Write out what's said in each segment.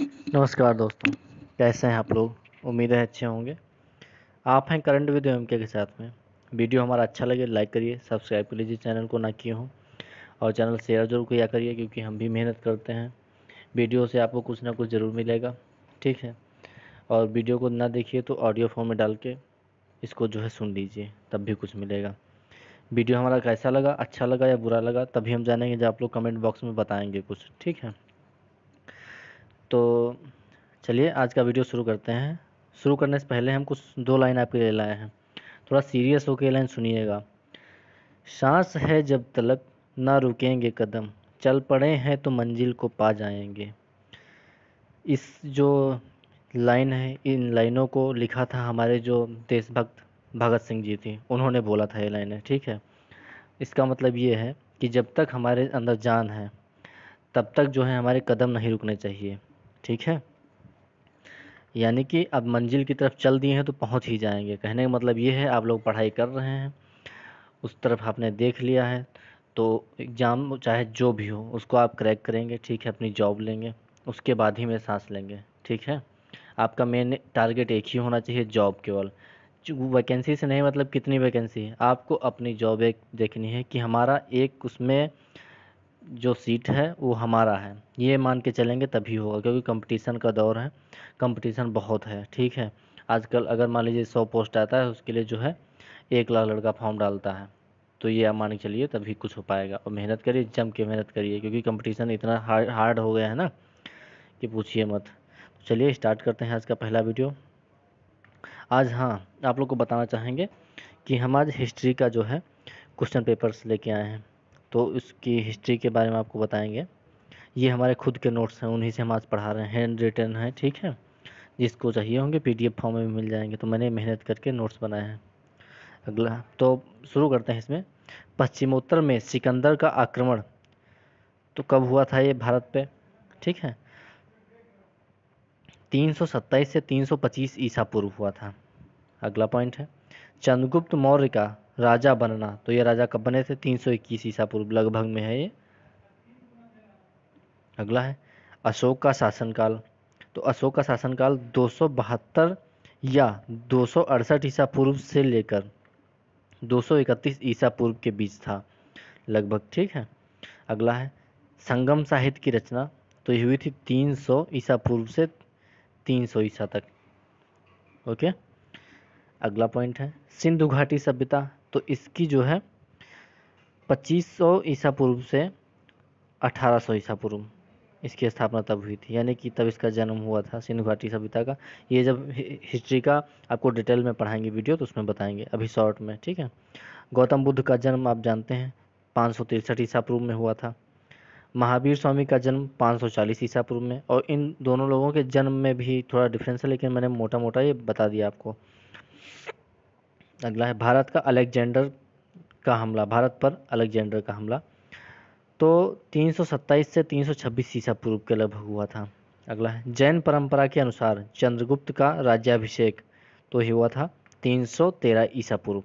नमस्कार दोस्तों, कैसे हैं आप लोग। उम्मीद है अच्छे होंगे। आप हैं करंट विद एम के साथ में। वीडियो हमारा अच्छा लगे लाइक करिए, सब्सक्राइब कर लीजिए चैनल को ना किए हों, और चैनल शेयर जरूर किया करिए क्योंकि हम भी मेहनत करते हैं। वीडियो से आपको कुछ ना कुछ ज़रूर मिलेगा, ठीक है। और वीडियो को ना देखिए तो ऑडियो फॉर्म में डाल के इसको जो है सुन लीजिए, तब भी कुछ मिलेगा। वीडियो हमारा कैसा लगा, अच्छा लगा या बुरा लगा, तभी हम जानेंगे जब आप लोग कमेंट बॉक्स में बताएंगे कुछ, ठीक है। तो चलिए आज का वीडियो शुरू करते हैं। शुरू करने से पहले हम कुछ 2 लाइन आपके लिए लाए हैं। थोड़ा सीरियस होकर ये लाइन सुनिएगा। सांस है जब तलक ना रुकेंगे कदम, चल पड़े हैं तो मंजिल को पा जाएंगे। इस जो लाइन है, इन लाइनों को लिखा था हमारे जो देशभक्त भगत सिंह जी थी, उन्होंने बोला था ये लाइनें, ठीक है। इसका मतलब ये है कि जब तक हमारे अंदर जान है तब तक जो है हमारे कदम नहीं रुकने चाहिए, ठीक है। यानी कि अब मंजिल की तरफ चल दिए हैं तो पहुंच ही जाएंगे। कहने का मतलब ये है, आप लोग पढ़ाई कर रहे हैं, उस तरफ आपने देख लिया है, तो एग्ज़ाम चाहे जो भी हो उसको आप क्रैक करेंगे, ठीक है। अपनी जॉब लेंगे, उसके बाद ही में सांस लेंगे, ठीक है। आपका मेन टारगेट एक ही होना चाहिए, जॉब केवल। वैकेंसी से नहीं, मतलब कितनी वैकेंसी है, आपको अपनी जॉब एक देखनी है कि हमारा एक उसमें जो सीट है वो हमारा है, ये मान के चलेंगे तभी होगा, क्योंकि कंपटीशन का दौर है, कंपटीशन बहुत है, ठीक है। आजकल अगर मान लीजिए 100 पोस्ट आता है, उसके लिए जो है 1 लाख लड़का फॉर्म डालता है। तो ये आप मान के चलिए तभी कुछ हो पाएगा, और मेहनत करिए, जम के मेहनत करिए, क्योंकि कंपटीशन इतना हार्ड हो गया है ना कि पूछिए मत। तो चलिए स्टार्ट करते हैं आज का पहला वीडियो। आज हाँ, आप लोग को बताना चाहेंगे कि हम आज हिस्ट्री का जो है क्वेश्चन पेपर्स लेके आए हैं, तो उसकी हिस्ट्री के बारे में आपको बताएंगे। ये हमारे खुद के नोट्स हैं, उन्हीं से हम आज पढ़ा रहे हैं, हैंड रिटन है, ठीक है। जिसको चाहिए होंगे पीडीएफ फॉर्म में भी मिल जाएंगे, तो मैंने मेहनत करके नोट्स बनाए हैं। अगला तो शुरू करते हैं इसमें। पश्चिमोत्तर में सिकंदर का आक्रमण तो कब हुआ था ये भारत पे, ठीक है। 327 से 325 ईसा पूर्व हुआ था। अगला पॉइंट है चंद्रगुप्त मौर्य का राजा बनना, तो ये राजा कब बने थे, 321 ईसा पूर्व लगभग में है ये। अगला है अशोक का शासनकाल, तो अशोक का शासनकाल 272 या 268 ईसा पूर्व से लेकर 231 ईसा पूर्व के बीच था लगभग, ठीक है। अगला है संगम साहित्य की रचना, तो ये हुई थी 300 ईसा पूर्व से 300 ईसा तक, ओके। अगला पॉइंट है सिंधु घाटी सभ्यता, तो इसकी जो है 2500 ईसा पूर्व से 1800 ईसा पूर्व इसकी स्थापना तब हुई थी, यानी कि तब इसका जन्म हुआ था सिंधु घाटी सभ्यता का। ये जब हिस्ट्री का आपको डिटेल में पढ़ाएंगे वीडियो, तो उसमें बताएंगे, अभी शॉर्ट में, ठीक है। गौतम बुद्ध का जन्म आप जानते हैं 563 ईसा पूर्व में हुआ था। महावीर स्वामी का जन्म 540 ईसा पूर्व में, और इन दोनों लोगों के जन्म में भी थोड़ा डिफरेंस है, लेकिन मैंने मोटा मोटा ये बता दिया आपको। अगला है भारत का अलेक्जेंडर का हमला, भारत पर अलेक्जेंडर का हमला, तो 327 से 326 ईसा पूर्व के लगभग हुआ था। अगला है जैन परंपरा के अनुसार चंद्रगुप्त का राज्याभिषेक, तो ये हुआ था 313 ईसा पूर्व।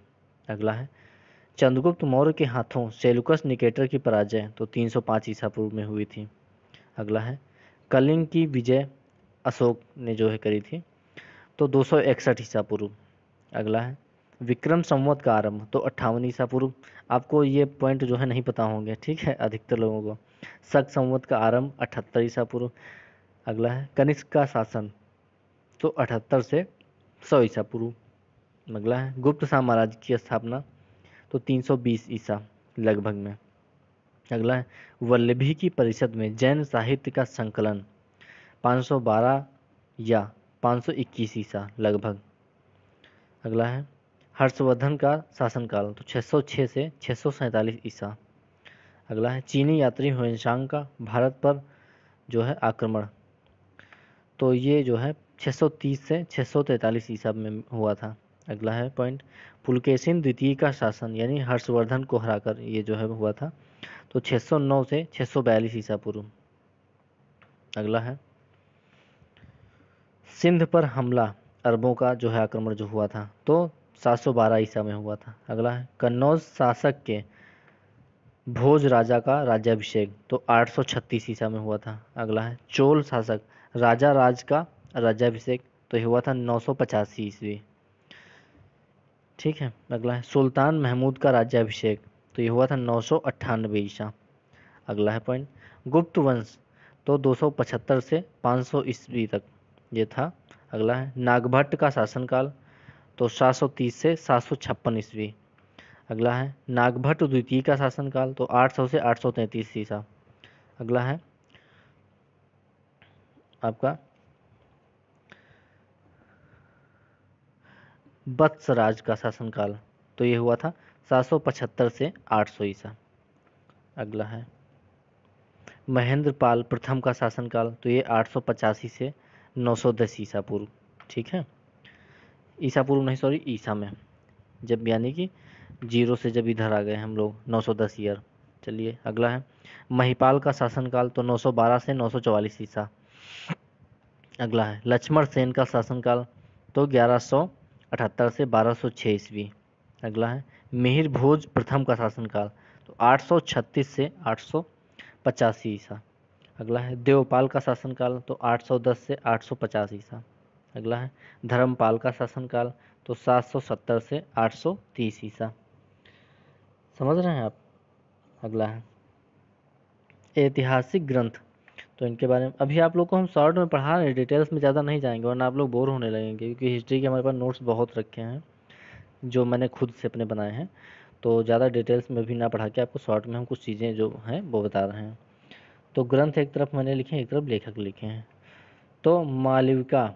अगला है चंद्रगुप्त मौर्य के हाथों सेलुकस निकेटर की पराजय, तो 305 ईसा पूर्व में हुई थी। अगला है कलिंग की विजय अशोक ने जो है करी थी, तो 261 ईसा पूर्व। अगला है विक्रम संवत का आरंभ, तो 58 ईसा पूर्व। आपको ये पॉइंट जो है नहीं पता होंगे, ठीक है, अधिकतर लोगों को। शक संवत का आरंभ 78 ईसा पूर्व। अगला है कनिष्क का शासन, तो 78 से 100 ईसा पूर्व। अगला है गुप्त साम्राज्य की स्थापना, तो 320 ईसा लगभग में। अगला है वल्लभी की परिषद में जैन साहित्य का संकलन, 512 या 521 ईसा लगभग। अगला है हर्षवर्धन का शासनकाल, तो 606 से 647 ईसा। अगला है चीनी यात्री हुएनसांग का भारत पर जो है आक्रमण, तो ये जो है 630 से 643 ईसा में हुआ था। अगला है पॉइंट पुलकेशिन द्वितीय का शासन, यानी हर्षवर्धन को हराकर ये जो है हुआ था, तो 609 से 642 ईसा पूर्व। अगला है सिंध पर हमला, अरबों का जो है आक्रमण जो हुआ था, तो 712 ईसा में हुआ था। अगला है कन्नौज शासक के भोज राजा का राज्याभिषेक तो 836 ईसा में हुआ था। अगला है चोल शासक राजा राज का राज्याभिषेक तो ये हुआ था 985 ईस्वी। ठीक है। अगला है सुल्तान महमूद का राज्याभिषेक तो ये हुआ था 998 ईसा। अगला है पॉइंट गुप्त वंश तो 275 से 500 ईस्वी तक ये था। अगला है नागभट्ट का शासनकाल तो 730 से 756 ईस्वी। अगला है नागभट्ट द्वितीय का शासनकाल तो 800 से 833 ईसा। अगला है आपका वत्सराज का शासनकाल तो ये हुआ था 775 से 800 ईसा। अगला है महेंद्रपाल प्रथम का शासनकाल तो ये 885 से 910 ईसा पूर्व। ठीक है। ईसा पूर्व नहीं, सॉरी, ईसा में, जब यानी कि जीरो से जब इधर आ गए हम लोग 910 ईयर। चलिए अगला है महिपाल का शासनकाल तो 912 से 944 ईसा। अगला है लक्ष्मण सेन का शासनकाल तो 1178 से 1206 ईस्वी। अगला है मिहिर भोज प्रथम का शासनकाल तो 836 से 885 ईसा। अगला है देवपाल का शासनकाल तो 810 से 850 ईसा। अगला है धर्मपाल का शासनकाल तो 770 से 830 ईसा। समझ रहे हैं आप। अगला है ऐतिहासिक ग्रंथ तो इनके बारे में अभी आप लोग को हम शॉर्ट में पढ़ा रहे हैं, डिटेल्स में ज़्यादा नहीं जाएंगे वरना आप लोग बोर होने लगेंगे, क्योंकि हिस्ट्री के हमारे पास नोट्स बहुत रखे हैं जो मैंने खुद से अपने बनाए हैं। तो ज़्यादा डिटेल्स में भी ना पढ़ा के आपको शॉर्ट में हम कुछ चीज़ें जो हैं वो बता रहे हैं। तो ग्रंथ एक तरफ मैंने लिखे हैं, एक तरफ लेखक लिखे हैं। तो मालविका,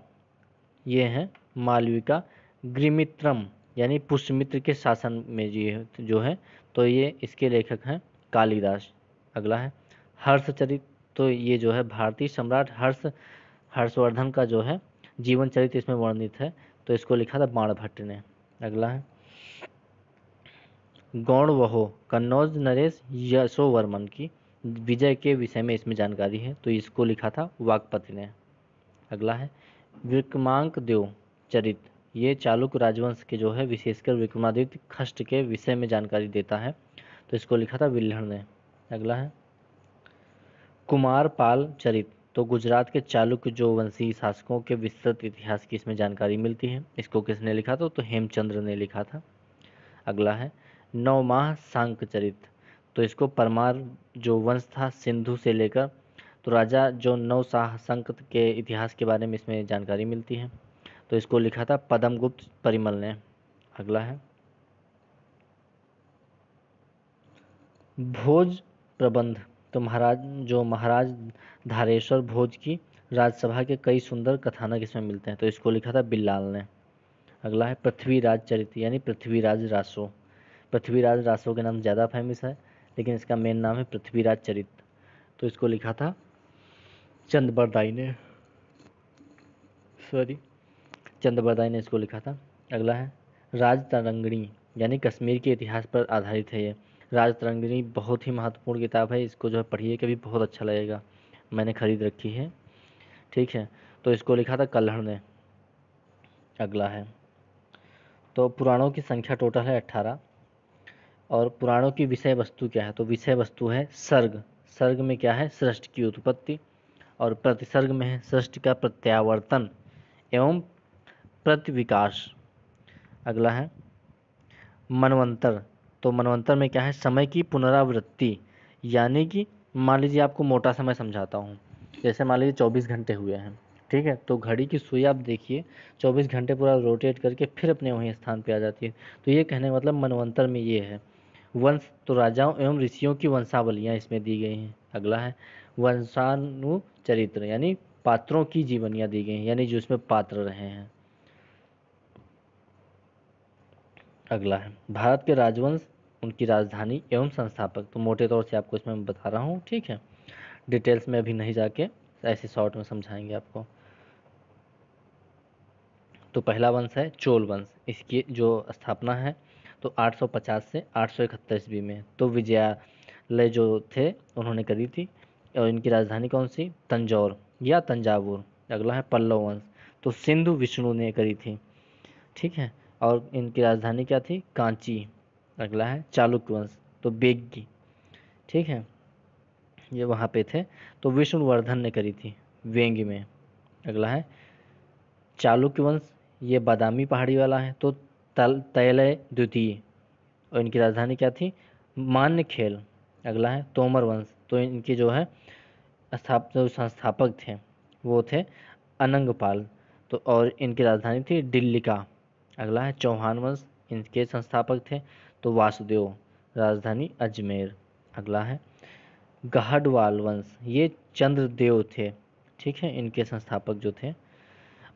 ये हैं मालविका गृमित्रम यानी पुष्यमित्र के शासन में ये जो है, तो ये इसके लेखक हैं कालिदास। अगला है हर्षचरित तो ये जो है भारतीय सम्राट हर्षवर्धन का जो है जीवन चरित्र इसमें वर्णित है, तो इसको लिखा था बाणभट्ट ने। अगला है गौड़वहो कन्नौज नरेश यशोवर्मन की विजय के विषय में इसमें जानकारी है, तो इसको लिखा था वाकपति ने। अगला है विक्रमांक देव चरित, ये चालुक्य राजवंश के जो है विशेषकर विक्रमादित्य खष्ट के विषय में जानकारी देता है, तो इसको लिखा था विल्हण ने। अगला है कुमारपाल चरित, तो गुजरात के चालुक्य जो वंशी शासकों के विस्तृत इतिहास की इसमें जानकारी मिलती है। इसको किसने लिखा था, तो हेमचंद्र ने लिखा था। अगला है नवमाह सांक चरित, तो इसको परमार जो वंश था सिंधु से लेकर, तो राजा जो नौ शाह संक के इतिहास के बारे में इसमें जानकारी मिलती है, तो इसको लिखा था पद्मगुप्त परिमल ने। अगला है भोज प्रबंध, तो महाराज धारेश्वर भोज की राजसभा के कई सुंदर कथानक इसमें मिलते हैं, तो इसको लिखा था बिल्लाल ने। अगला है पृथ्वीराज चरित यानी पृथ्वीराज रासो, पृथ्वीराज रासो के नाम ज़्यादा फेमस है लेकिन इसका मेन नाम है पृथ्वीराज चरित, तो इसको लिखा था चंद्रबरदाई ने, सॉरी, चंद्रबरदाई ने इसको लिखा था। अगला है राजतरंगिणी यानी कश्मीर के इतिहास पर आधारित है ये। राजतरंगिणी बहुत ही महत्वपूर्ण किताब है, इसको जो है पढ़िए कभी, बहुत अच्छा लगेगा, मैंने खरीद रखी है। ठीक है। तो इसको लिखा था कल्हड़ ने। अगला है तो पुराणों की संख्या टोटल है 18, और पुराणों की विषय वस्तु क्या है, तो विषय वस्तु है सर्ग। सर्ग में क्या है, सृष्टि की उत्पत्ति, और प्रतिसर्ग में है सृष्टि का प्रत्यावर्तन एवं प्रतिविकास। अगला है मनवंतर, तो मनवंतर में क्या है, समय की पुनरावृत्ति, यानी कि मान लीजिए आपको मोटा समय समझाता हूँ, जैसे मान लीजिए 24 घंटे हुए हैं, ठीक है, तो घड़ी की सुई आप देखिए 24 घंटे पूरा रोटेट करके फिर अपने वहीं स्थान पे आ जाती है, तो ये कहने का मतलब मनवंतर में ये है। वंश, तो राजाओं एवं ऋषियों की वंशावलियाँ इसमें दी गई हैं। अगला है वंशानुचरित्र यानी पात्रों की जीवनियाँ दी गई हैं, यानी जो इसमें पात्र रहे हैं। अगला है भारत के राजवंश, उनकी राजधानी एवं संस्थापक, तो मोटे तौर से आपको इसमें मैं बता रहा हूँ, ठीक है, डिटेल्स में अभी नहीं जाके ऐसे शॉर्ट में समझाएंगे आपको। तो पहला वंश है चोल वंश, इसकी जो स्थापना है तो 850 से 871 ईस्वी में, तो विजयालय जो थे उन्होंने करी थी, और इनकी राजधानी कौन सी, तंजौर या तंजावुर। अगला है पल्लव वंश, तो सिंधु विष्णु ने करी थी, ठीक है, और इनकी राजधानी क्या थी, कांची। अगला है चालुक्य वंश, तो बेग्गी, ठीक है, ये वहाँ पे थे। तो विष्णुवर्धन ने करी थी वेंगी में। अगला है चालुक्य वंश, ये बादामी पहाड़ी वाला है। तो तैलय द्वितीय, और इनकी राजधानी क्या थी? मान्यखेल। अगला है तोमर वंश, तो इनके जो है जो संस्थापक थे वो थे अनंगपाल, तो और इनकी राजधानी थी दिल्लिका। अगला है चौहान वंश, इनके संस्थापक थे तो वासुदेव, राजधानी अजमेर। अगला है गहडवाल वंश, ये चंद्रदेव थे, ठीक है, इनके संस्थापक जो थे,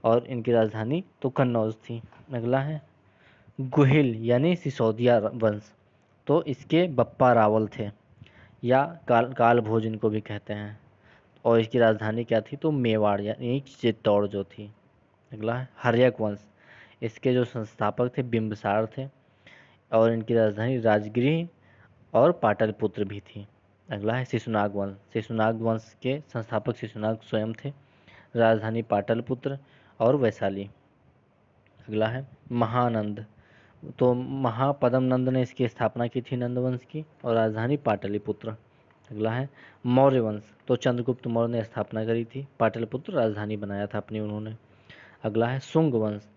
और इनकी राजधानी तो कन्नौज थी। अगला है गुहिल यानी सिसोदिया वंश, तो इसके बप्पा रावल थे, या काल भोज इनको भी कहते हैं, और इसकी राजधानी क्या थी? तो मेवाड़ यानी चित्तौड़ जो थी। अगला है हर्यक वंश, इसके जो संस्थापक थे बिंबिसार थे, और इनकी राजधानी राजगृह और पाटलिपुत्र भी थी। अगला है शिशुनाग वंश, शिशुनाग वंश के संस्थापक शिशुनाग स्वयं थे, राजधानी पाटलिपुत्र और वैशाली। अगला है महानंद, तो महापदम नंद ने इसकी स्थापना की थी नंद वंश की, और राजधानी पाटलिपुत्र। अगला है मौर्य वंश, तो चंद्रगुप्त मौर्य ने स्थापना करी थी, पाटलिपुत्र राजधानी बनाया था अपनी उन्होंने। अगला है शुंग वंश,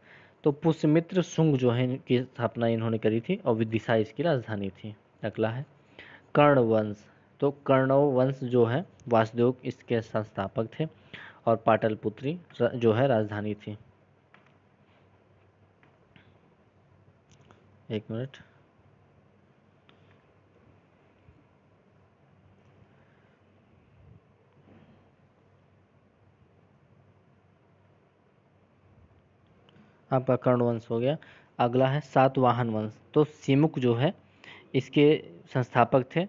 तो पुष्यमित्र शुंग जो है इनकी स्थापना इन्होंने करी थी, और विदिशा इसकी राजधानी थी। अगला है कर्ण वंश, तो कर्णव वंश जो है वासुदेव इसके संस्थापक थे, और पाटलिपुत्री जो है राजधानी थी। एक मिनट, आपका कर्ण वंश हो गया। अगला है सातवाहन वंश, तो सिमुक जो है इसके संस्थापक थे,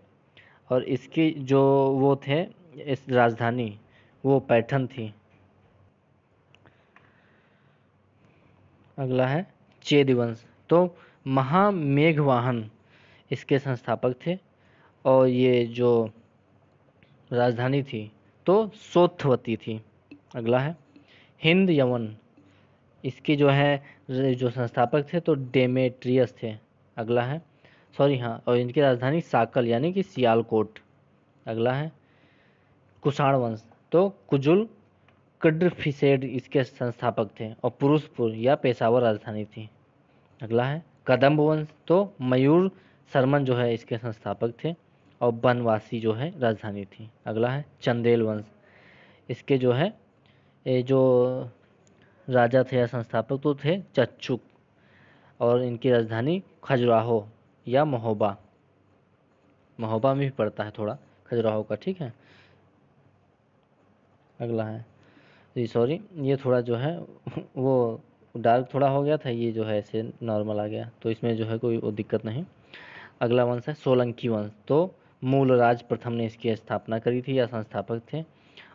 और इसकी जो वो थे इस राजधानी वो पैठन थी। अगला है चेद वंश, तो महामेघवाहन इसके संस्थापक थे, और ये जो राजधानी थी तो सोथवती थी। अगला है हिंद यवन, इसके जो है जो संस्थापक थे तो डेमेट्रियस थे। अगला है सॉरी हाँ, और इनकी राजधानी साकल यानी कि सियालकोट। अगला है कुषाण वंश, तो कुजुल कड्रफिसेड इसके संस्थापक थे, और पुरुषपुर या पेशावर राजधानी थी। अगला है कदम्ब वंश, तो मयूर शर्मन जो है इसके संस्थापक थे, और बनवासी जो है राजधानी थी। अगला है चंदेल वंश, इसके जो है ये जो राजा थे या संस्थापक तो थे चच्चुक, और इनकी राजधानी खजुराहो या महोबा, महोबा में भी पड़ता है थोड़ा खजुराहो का, ठीक है। अगला है जी सॉरी, ये थोड़ा जो है वो डार्क थोड़ा हो गया था, ये जो है ऐसे नॉर्मल आ गया, तो इसमें जो है कोई वो दिक्कत नहीं। अगला वंश है सोलंकी वंश, तो मूलराज प्रथम ने इसकी स्थापना करी थी या संस्थापक थे,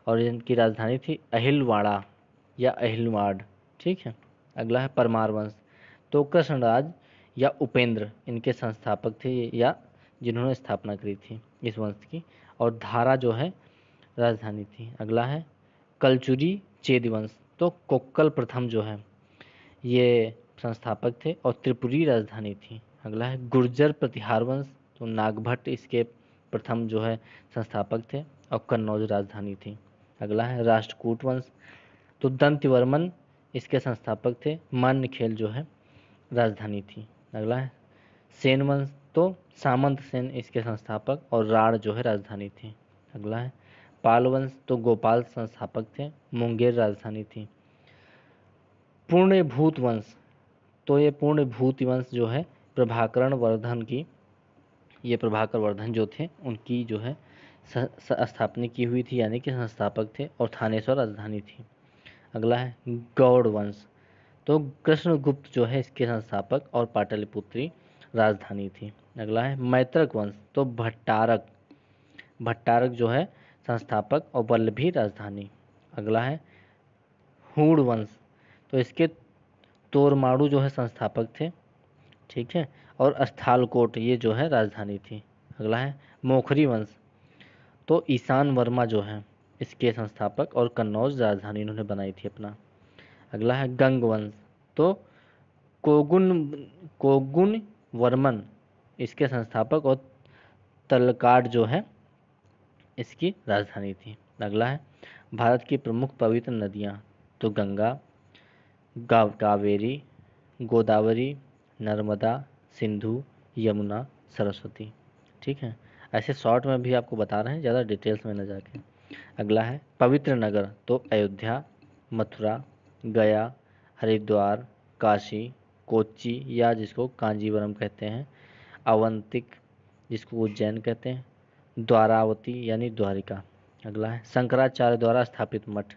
और इनकी राजधानी थी अहिलवाड़ा या अहिलवाड़, ठीक है। अगला है परमार वंश, तो कृष्णराज या उपेंद्र इनके संस्थापक थे या जिन्होंने स्थापना करी थी इस वंश की, और धारा जो है राजधानी थी। अगला है कलचुरी चेद वंश, तो कोक्कल प्रथम जो है ये संस्थापक थे, और त्रिपुरी राजधानी थी। अगला है गुर्जर प्रतिहार वंश, तो नागभट्ट इसके प्रथम जो है संस्थापक थे, और कन्नौज राजधानी थी। अगला है राष्ट्रकूट वंश, तो दंत्यवर्मन इसके संस्थापक थे, मान्यखेल जो है राजधानी थी। अगला है सेन वंश, तो सामंत सेन इसके संस्थापक, और राढ़ जो है राजधानी थी। अगला है पाल वंश, तो गोपाल संस्थापक थे, मुंगेर राजधानी थी। पुण्यभूत वंश, तो ये पुण्यभूत वंश जो है प्रभाकरण वर्धन की, ये प्रभाकर वर्धन जो थे उनकी जो है स्थापना की हुई थी, यानी कि संस्थापक थे, और थानेश्वर राजधानी थी। अगला है गौड़ वंश, तो कृष्णगुप्त जो है इसके संस्थापक, और पाटलिपुत्री राजधानी थी। अगला है मैत्रक वंश, तो भट्टारक, भट्टारक जो है संस्थापक, और वल्लभी राजधानी। अगला है हूण वंश, तो इसके तोरमाड़ू जो है संस्थापक थे, ठीक है, और स्थालकोट ये जो है राजधानी थी। अगला है मोखरी वंश, तो ईशान वर्मा जो है इसके संस्थापक, और कन्नौज राजधानी इन्होंने बनाई थी अपना। अगला है गंग वंश, तो कोगुन कोगुन वर्मन इसके संस्थापक, और तलकाड जो है इसकी राजधानी थी। अगला है भारत की प्रमुख पवित्र नदियाँ, तो गंगा, कावेरी, गोदावरी, नर्मदा, सिंधु, यमुना, सरस्वती। ठीक है, ऐसे शॉर्ट में भी आपको बता रहे हैं, ज़्यादा डिटेल्स में न जाके। अगला है पवित्र नगर, तो अयोध्या, मथुरा, गया, हरिद्वार, काशी, कोच्चि या जिसको कांजीवरम कहते हैं, अवंतिक जिसको उज्जैन कहते हैं, द्वारावती यानी द्वारिका। अगला है शंकराचार्य द्वारा स्थापित मठ,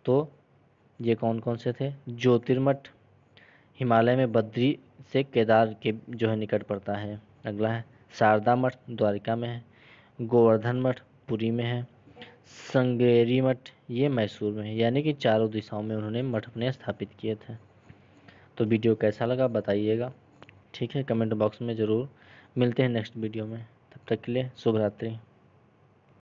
तो ये कौन कौन से थे? ज्योतिर्मठ हिमालय में बद्री से केदार के जो है निकट पड़ता है। अगला है शारदा मठ द्वारिका में है, गोवर्धन मठ पुरी में है, श्रृंगेरी मठ ये मैसूर में है। यानी कि चारों दिशाओं में उन्होंने मठ अपने स्थापित किए थे। तो वीडियो कैसा लगा बताइएगा, ठीक है, कमेंट बॉक्स में ज़रूर। मिलते हैं नेक्स्ट वीडियो में, तब तक के लिए शुभ रात्रि।